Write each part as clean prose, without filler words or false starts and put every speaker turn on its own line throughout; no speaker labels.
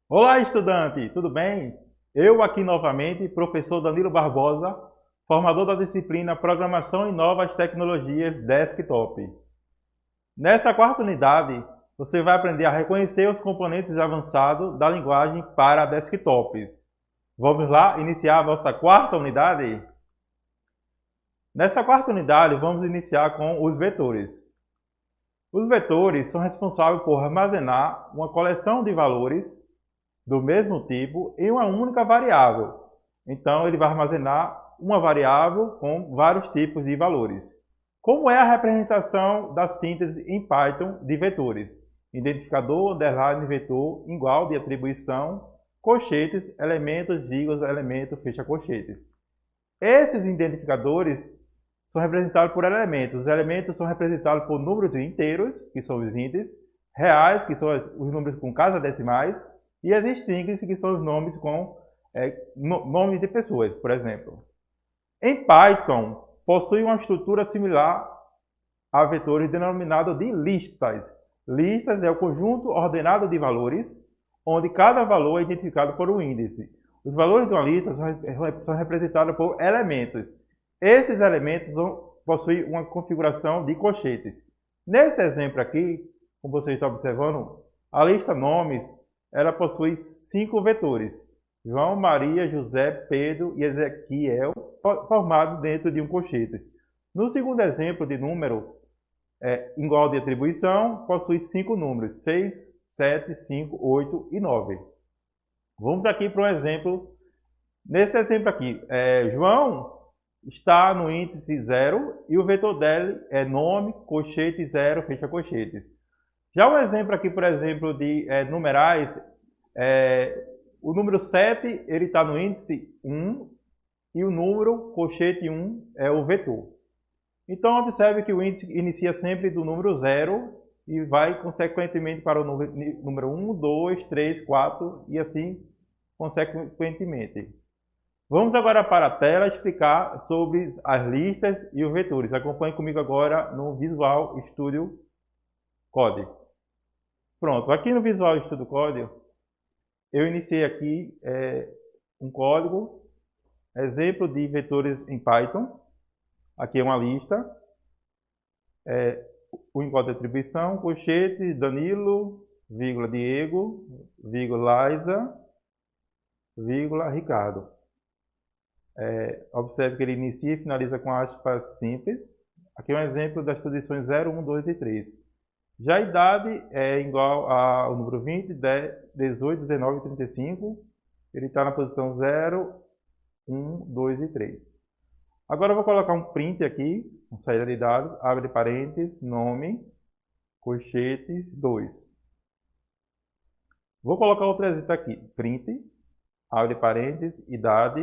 Olá, estudante, tudo bem? Eu aqui novamente, professor Danilo Barbosa, formador da disciplina Programação e Novas Tecnologias Desktop. Nessa quarta unidade, você vai aprender a reconhecer os componentes avançados da linguagem para desktops. Vamos lá iniciar a nossa quarta unidade? Nessa quarta unidade, vamos iniciar com os vetores. Os vetores são responsáveis por armazenar uma coleção de valores do mesmo tipo em uma única variável. Então, ele vai armazenar uma variável com vários tipos de valores. Como é a representação da síntese em Python de vetores? Identificador, underline, vetor, igual de atribuição, colchetes, elementos, vírgulas, elemento, fecha colchetes. Esses identificadores são representados por elementos. Os elementos são representados por números inteiros, que são os índices, reais, que são os números com casas decimais, e as strings, que são os nomes com nomes de pessoas, por exemplo. Em Python, possui uma estrutura similar a vetores denominado de listas. Listas é o conjunto ordenado de valores, onde cada valor é identificado por um índice. Os valores de uma lista são representados por elementos. Esses elementos possuem uma configuração de colchetes. Nesse exemplo aqui, como você está observando, a lista nomes ela possui 5 vetores: João, Maria, José, Pedro e Ezequiel, formados dentro de um colchete. No segundo exemplo de número igual de atribuição, possui 5 números: 6, 7, 5, 8 e 9. Vamos aqui para um exemplo. Nesse exemplo aqui, João está no índice 0 e o vetor dele é nome, colchete 0, fecha colchete. Já um exemplo aqui, por exemplo, de numerais, o número 7 ele está no índice 1 e o número colchete 1 é o vetor. Então, observe que o índice inicia sempre do número 0 e vai consequentemente para o número 1, 2, 3, 4 e assim consequentemente. Vamos agora para a tela explicar sobre as listas e os vetores. Acompanhe comigo agora no Visual Studio Code. Pronto, aqui no Visual Studio Code, eu iniciei aqui um código, exemplo de vetores em Python. Aqui é uma lista, o igual de atribuição, colchete, Danilo, vírgula, Diego, vírgula, Liza, vírgula, Ricardo. Observe que ele inicia e finaliza com aspas simples. Aqui é um exemplo das posições 0, 1, 2 e 3. Já a idade é igual ao número 20, 10, 18, 19 e 35. Ele está na posição 0, 1, 2 e 3. Agora eu vou colocar um print aqui, uma saída de dados, abre parênteses, nome, colchetes, 2. Vou colocar outro exemplo aqui, print, abre parênteses, idade,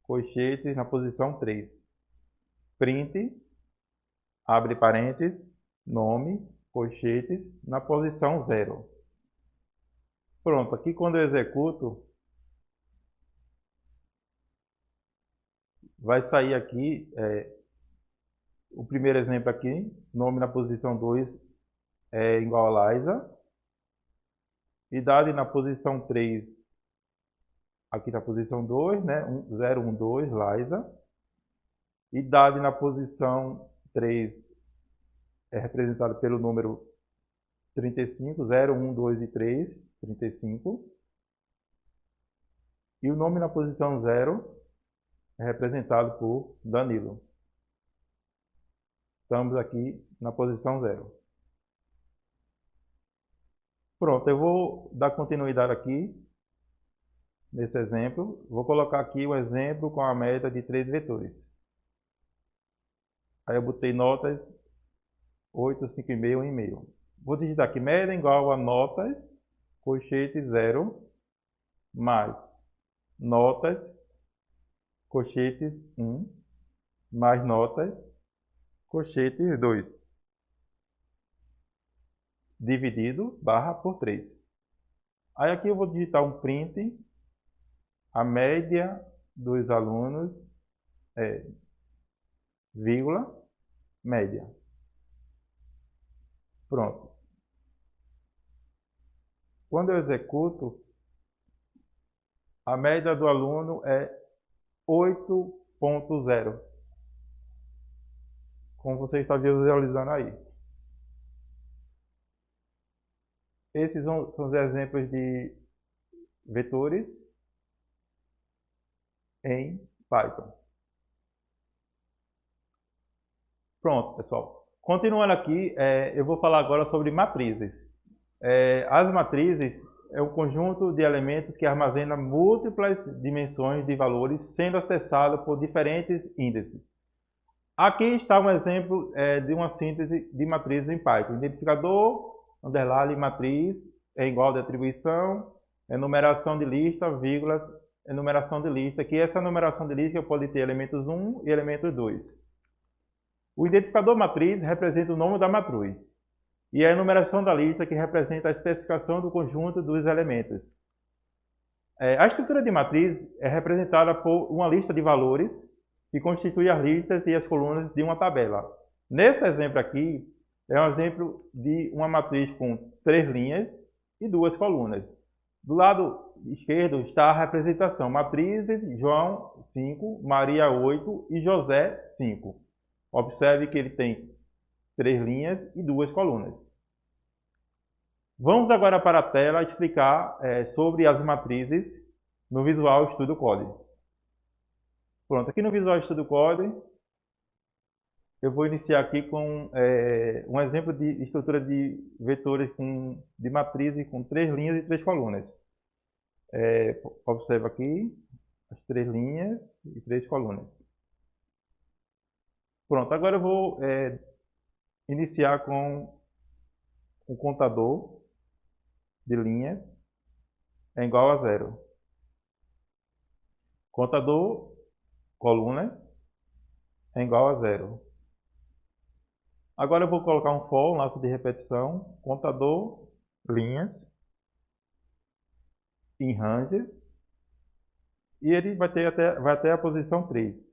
colchetes na posição 3. Print, abre parênteses, nome, colchetes na posição 0. Pronto, aqui quando eu executo, vai sair aqui o primeiro exemplo aqui, nome na posição 2 é igual a Liza, idade na posição 3, aqui na posição 2, né, 0, 1, 2, Liza, idade na posição 3 é representado pelo número 35, 0, 1, 2 e 3, 35. E o nome na posição 0 é representado por Danilo. Estamos aqui na posição 0. Pronto, eu vou dar continuidade aqui nesse exemplo. Vou colocar aqui o exemplo com a média de 3 vetores. Aí eu botei notas 8, 5,5, 1,5. Vou digitar aqui média igual a notas, colchete 0, mais notas, colchetes 1, mais notas, colchetes 2. dividido barra por 3. Aí aqui eu vou digitar um print, a média dos alunos, vírgula, média. Pronto. Quando eu executo, a média do aluno é 8.0, como você está visualizando aí. Esses são os exemplos de vetores em Python. Pronto, pessoal. Continuando aqui, eu vou falar agora sobre matrizes. As matrizes é um conjunto de elementos que armazena múltiplas dimensões de valores sendo acessado por diferentes índices. Aqui está um exemplo de uma síntese de matrizes em Python. Identificador, underline, matriz, é igual de atribuição, enumeração de lista, vírgulas, enumeração de lista, que essa enumeração de lista pode ter elementos 1 e elementos 2. O identificador matriz representa o nome da matriz, e a enumeração da lista que representa a especificação do conjunto dos elementos. A estrutura de matriz é representada por uma lista de valores que constitui as listas e as colunas de uma tabela. Nesse exemplo aqui, é um exemplo de uma matriz com 3 linhas e 2 colunas. Do lado esquerdo está a representação: matrizes João 5, Maria 8 e José 5. Observe que ele tem 3 linhas e 2 colunas. Vamos agora para a tela explicar sobre as matrizes no Visual Studio Code. Pronto, aqui no Visual Studio Code, eu vou iniciar aqui com um exemplo de estrutura de vetores de matrizes com 3 linhas e 3 colunas. Observa aqui as 3 linhas e 3 colunas. Pronto, agora eu vou iniciar com um contador de linhas é igual a 0. Contador colunas é igual a 0. Agora eu vou colocar um for, um laço de repetição, contador linhas em ranges, e ele vai até a posição 3.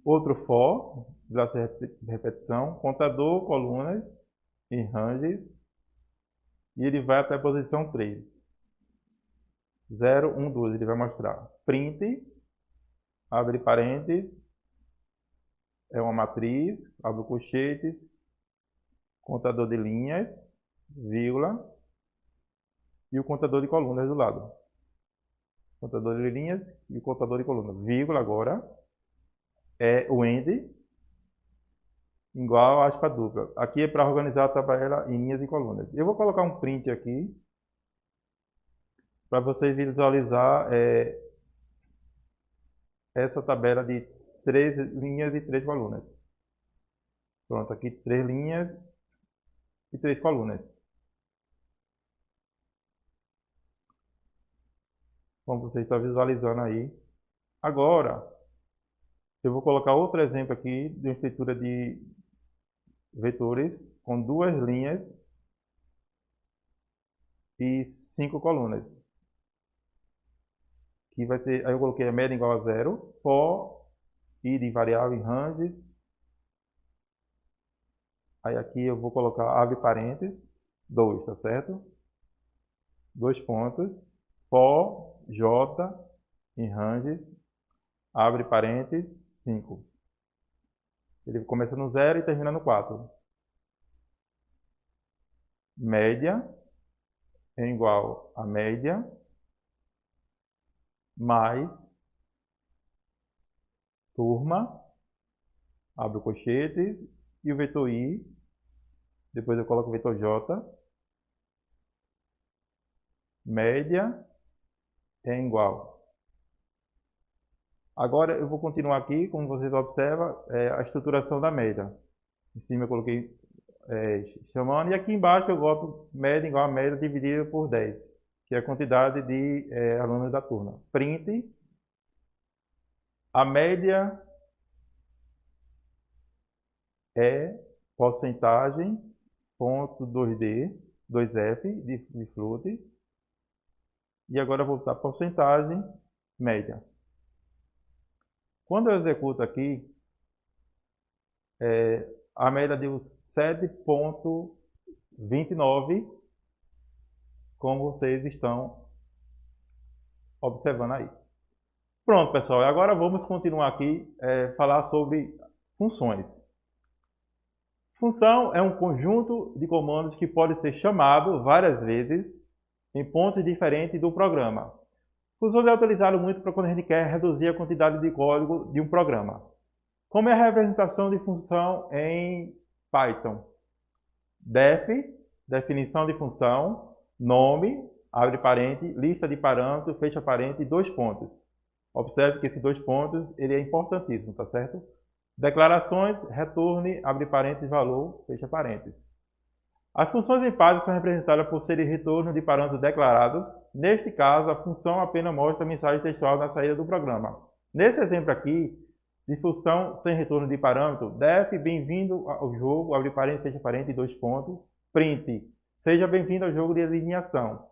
Outro for, laço de repetição, contador colunas em ranges, e ele vai até a posição 3. 0, 1, 2, ele vai mostrar print, abre parênteses, é uma matriz, abre colchetes, contador de linhas, vírgula, e o contador de colunas do lado. Contador de linhas e o contador de colunas. Vírgula agora é o end, igual a aspa dupla. Aqui é para organizar a tabela em linhas e colunas. Eu vou colocar um print aqui, para vocês visualizar essa tabela de 3 linhas e 3 colunas. Pronto, aqui 3 linhas e 3 colunas. Como você está visualizando aí. Agora, eu vou colocar outro exemplo aqui de uma estrutura de vetores com 2 linhas e 5 colunas. Que vai ser, aí eu coloquei a média igual a 0, for, i de variável em range. Aí aqui eu vou colocar abre parênteses, 2, tá certo? 2 pontos, for, j, em ranges, abre parênteses, 5. Ele começa no 0 e termina no 4. Média é igual a média mais turma, abre colchetes, e o vetor i, depois eu coloco o vetor j, média é igual. Agora eu vou continuar aqui, como vocês observam, a estruturação da média. Em cima eu coloquei chamando, e aqui embaixo eu boto média igual a média dividida por 10, que é a quantidade de alunos da turma. Print, a média é porcentagem, ponto 2D, 2F de float. E agora eu vou botar porcentagem média. Quando eu executo aqui, a média deu 7,29, como vocês estão observando aí. Pronto, pessoal. Agora vamos continuar aqui, falar sobre funções. Função é um conjunto de comandos que pode ser chamado várias vezes em pontos diferentes do programa. Função é utilizado muito para quando a gente quer reduzir a quantidade de código de um programa. Como é a representação de função em Python? Def, definição de função, nome, abre parente, lista de parâmetros, fecha parente, 2 pontos. Observe que esses 2 pontos ele é importantíssimo, tá certo? Declarações, returne, abre parênteses, valor, fecha parênteses. As funções em Python são representadas por serem retorno de parâmetros declarados. Neste caso, a função apenas mostra a mensagem textual na saída do programa. Nesse exemplo aqui, de função sem retorno de parâmetro, def, bem-vindo ao jogo, abre parênteses, fecha parênteses, 2 pontos, print, seja bem-vindo ao jogo de adivinhação.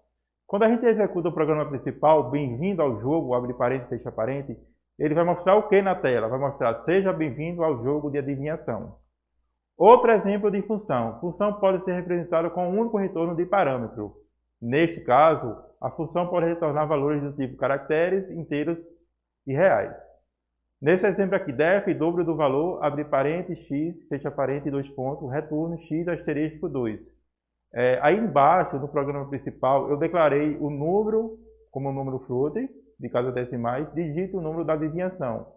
Quando a gente executa o programa principal, bem-vindo ao jogo, abre parênteses, fecha parênteses, ele vai mostrar o que na tela? Vai mostrar, seja bem-vindo ao jogo de adivinhação. Outro exemplo de função. Função pode ser representada com um único retorno de parâmetro. Neste caso, a função pode retornar valores do tipo caracteres, inteiros e reais. Nesse exemplo aqui, def, dobro do valor, abre parênteses, x, fecha parênteses, 2 pontos, retorno x asterisco 2. Aí embaixo, no programa principal, eu declarei o número como número float, de casas decimais, digito o número da adivinhação.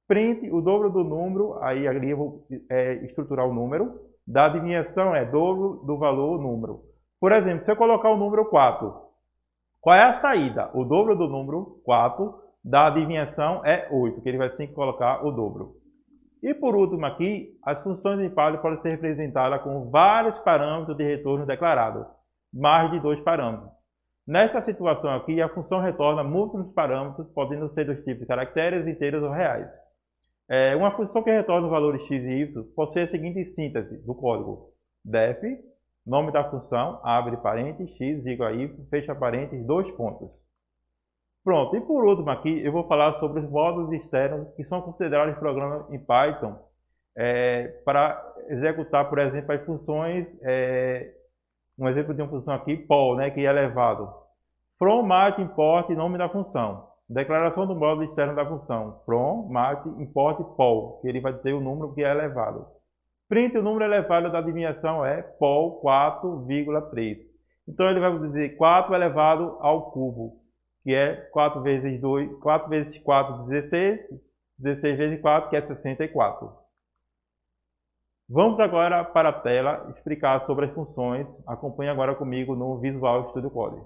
Print o dobro do número, aí ali eu vou estruturar o número. Da adivinhação é dobro do valor número. Por exemplo, se eu colocar o número 4, qual é a saída? O dobro do número 4 da adivinhação é 8, que ele vai sempre colocar o dobro. E por último aqui, as funções em Python podem ser representadas com vários parâmetros de retorno declarado, mais de 2 parâmetros. Nessa situação aqui, a função retorna múltiplos parâmetros, podendo ser dos tipos caracteres, inteiros ou reais. Uma função que retorna os valores x e y possui a seguinte síntese do código. Def, nome da função, abre parênteses, x igual a y, fecha parênteses, 2 pontos. Pronto, e por último aqui eu vou falar sobre os módulos externos que são considerados em programas em Python para executar, por exemplo, as funções, um exemplo de uma função aqui, poll, né, que é elevado. From, mat, import, nome da função. Declaração do módulo externo da função. From, mat, import, poll, que ele vai dizer o número que é elevado. Print, o número elevado da adivinhação é poll 4,3. Então ele vai dizer 4 elevado ao cubo, que é 4 vezes 2, 4 vezes 4, 16, 16 vezes 4, que é 64. Vamos agora para a tela explicar sobre as funções. Acompanhe agora comigo no Visual Studio Code.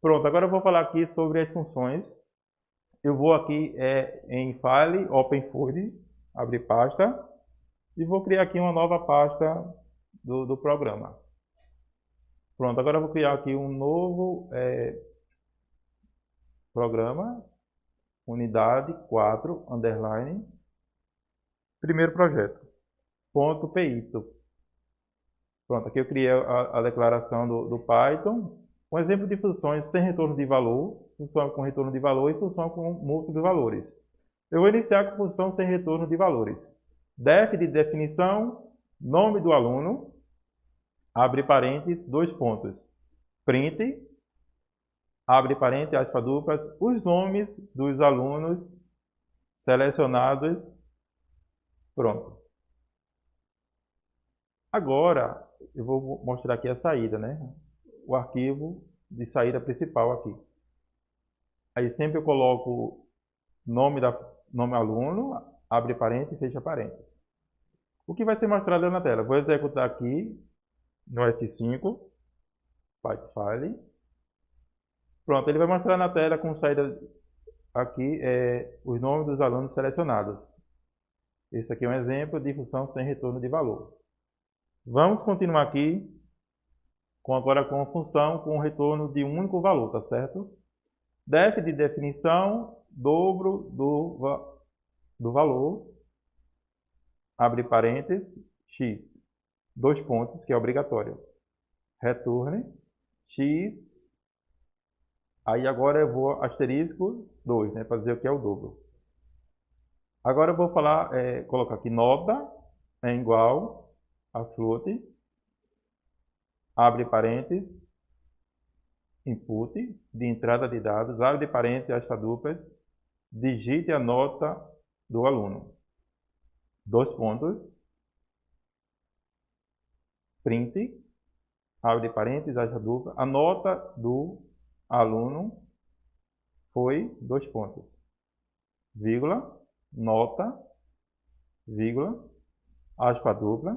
Pronto, agora eu vou falar aqui sobre as funções. Eu vou aqui em File, Open Fold, abrir pasta, e vou criar aqui uma nova pasta do programa. Pronto, agora eu vou criar aqui um novo programa, unidade 4, underline, primeiro projeto, ponto .py. Pronto, aqui eu criei a declaração do Python, um exemplo de funções sem retorno de valor, função com retorno de valor e função com múltiplos valores. Eu vou iniciar com função sem retorno de valores. Def de definição, nome do aluno, abre parênteses, 2 pontos. Print, abre parênteses, aspas duplas, os nomes dos alunos selecionados. Pronto. Agora, eu vou mostrar aqui a saída, né? O arquivo de saída principal aqui. Aí sempre eu coloco nome aluno, abre parênteses, fecha parênteses. O que vai ser mostrado na tela? Vou executar aqui no F5, Python File. Pronto, ele vai mostrar na tela com saída aqui os nomes dos alunos selecionados. Esse aqui é um exemplo de função sem retorno de valor. Vamos continuar aqui agora com a função com retorno de um único valor, tá certo? Def de definição, dobro do valor, abre parênteses, x, 2 pontos, que é obrigatório. Returne x, aí agora eu vou asterisco 2, né, para dizer o que é o dobro. Agora eu vou falar, colocar aqui nota é igual a float, abre parênteses, input de entrada de dados, abre parênteses, aspas duplas, digite a nota do aluno. 2 pontos, print, abre parênteses, aspas dupla, a nota do aluno foi 2 pontos, vírgula, nota, vírgula, aspa dupla,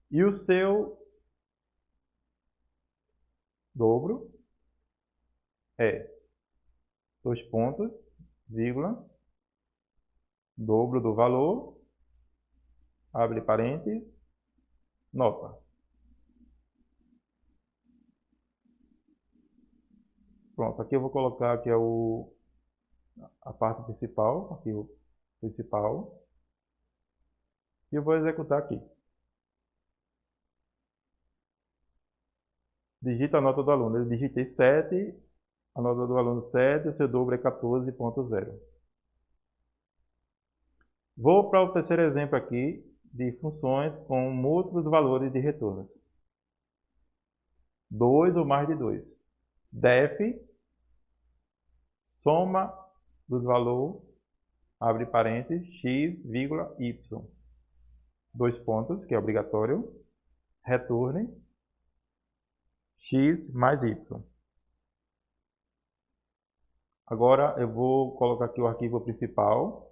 e o seu dobro é 2 pontos, vírgula, dobro do valor, abre parênteses, nota. Pronto, aqui eu vou colocar aqui a parte principal, aqui o principal, e eu vou executar aqui. Digita a nota do aluno. Eu digitei 7, a nota do aluno 7, o seu dobro é 14.0. Vou para o terceiro exemplo aqui de funções com múltiplos valores de retornos. 2 ou mais de 2. Def, soma do valor, abre parênteses, x, vírgula, y. 2 pontos, que é obrigatório. Returne x mais y. Agora eu vou colocar aqui o arquivo principal.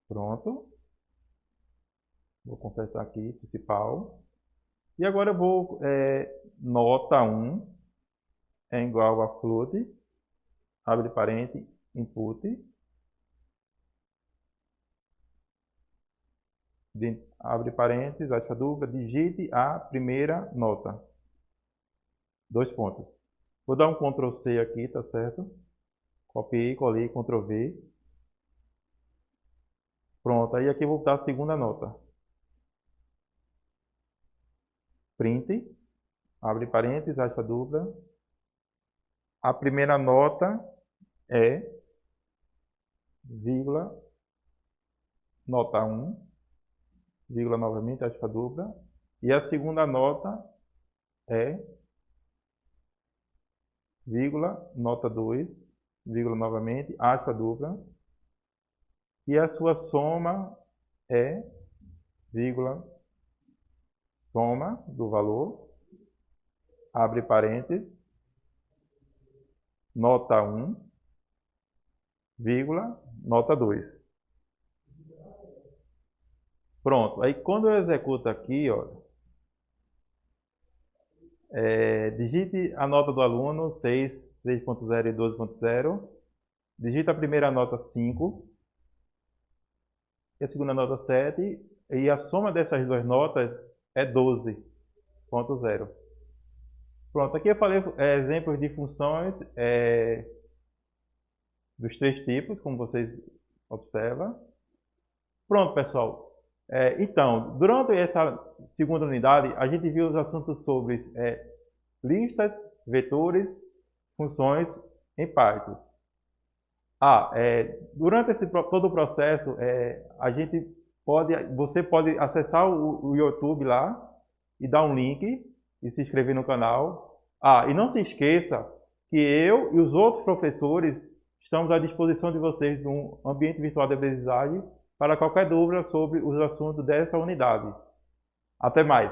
Pronto. Vou completar aqui, principal. E agora eu vou, nota 1 é igual a float, abre parênteses, input, abre parênteses, aspa dupla, digite a primeira nota. 2 pontos. Vou dar um Ctrl C aqui, tá certo? Copiei, colei, Ctrl V. Pronto, aí aqui eu vou dar a segunda nota. Print, abre parênteses, aspa dupla. A primeira nota é, vírgula, nota 1, vírgula novamente, aspa dupla. E a segunda nota é, vírgula, nota 2, vírgula novamente, aspa dupla. E a sua soma é, vírgula, soma do valor, abre parênteses, nota 1, vírgula, nota 2. Pronto, aí quando eu executo aqui, ó, digite a nota do aluno 6, 6.0 e 12.0, digita a primeira nota 5, e a segunda nota 7, e a soma dessas duas notas é 12.0. Pronto, aqui eu falei exemplos de funções dos 3 tipos, como vocês observam. Pronto, pessoal. Então, durante essa segunda unidade, a gente viu os assuntos sobre listas, vetores, funções em Python. Durante todo o processo, você pode acessar o YouTube lá e dar um link e se inscrever no canal. E não se esqueça que eu e os outros professores estamos à disposição de vocês no ambiente virtual de aprendizagem para qualquer dúvida sobre os assuntos dessa unidade. Até mais!